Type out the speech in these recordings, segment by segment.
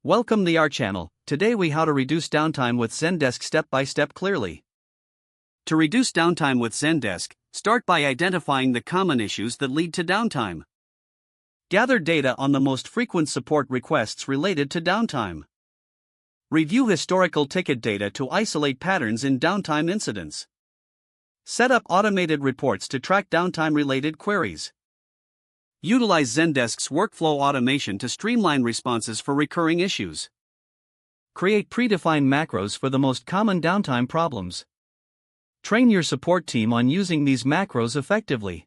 Welcome to our channel. Today we how to reduce downtime with Zendesk step by step clearly. To reduce downtime with Zendesk, start by identifying the common issues that lead to downtime. Gather data on the most frequent support requests related to downtime. Review historical ticket data to isolate patterns in downtime incidents. Set up automated reports to track downtime-related queries. Utilize Zendesk's workflow automation to streamline responses for recurring issues. Create predefined macros for the most common downtime problems. Train your support team on using these macros effectively.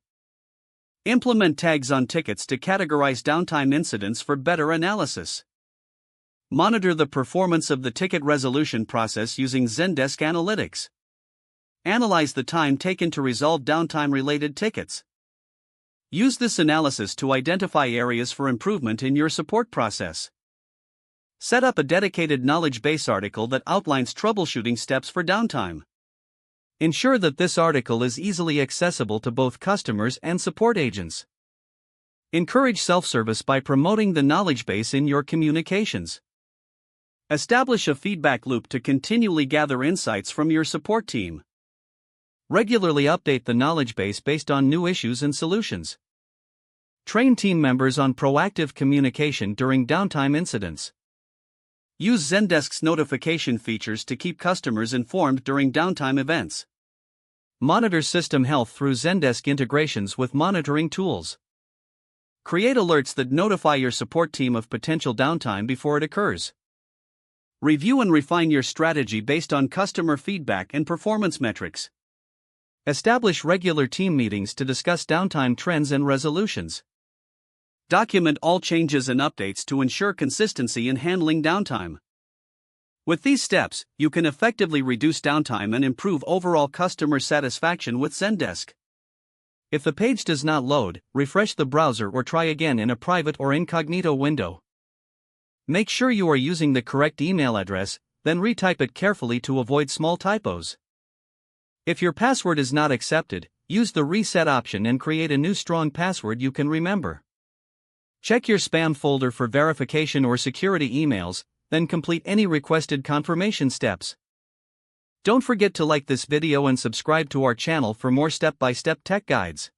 Implement tags on tickets to categorize downtime incidents for better analysis. Monitor the performance of the ticket resolution process using Zendesk Analytics. Analyze the time taken to resolve downtime-related tickets. Use this analysis to identify areas for improvement in your support process. Set up a dedicated knowledge base article that outlines troubleshooting steps for downtime. Ensure that this article is easily accessible to both customers and support agents. Encourage self-service by promoting the knowledge base in your communications. Establish a feedback loop to continually gather insights from your support team. Regularly update the knowledge base based on new issues and solutions. Train team members on proactive communication during downtime incidents. Use Zendesk's notification features to keep customers informed during downtime events. Monitor system health through Zendesk integrations with monitoring tools. Create alerts that notify your support team of potential downtime before it occurs. Review and refine your strategy based on customer feedback and performance metrics. Establish regular team meetings to discuss downtime trends and resolutions. Document all changes and updates to ensure consistency in handling downtime. With these steps, you can effectively reduce downtime and improve overall customer satisfaction with Zendesk. If the page does not load, refresh the browser or try again in a private or incognito window. Make sure you are using the correct email address, then retype it carefully to avoid small typos. If your password is not accepted, use the reset option and create a new strong password you can remember. Check your spam folder for verification or security emails, then complete any requested confirmation steps. Don't forget to like this video and subscribe to our channel for more step-by-step tech guides.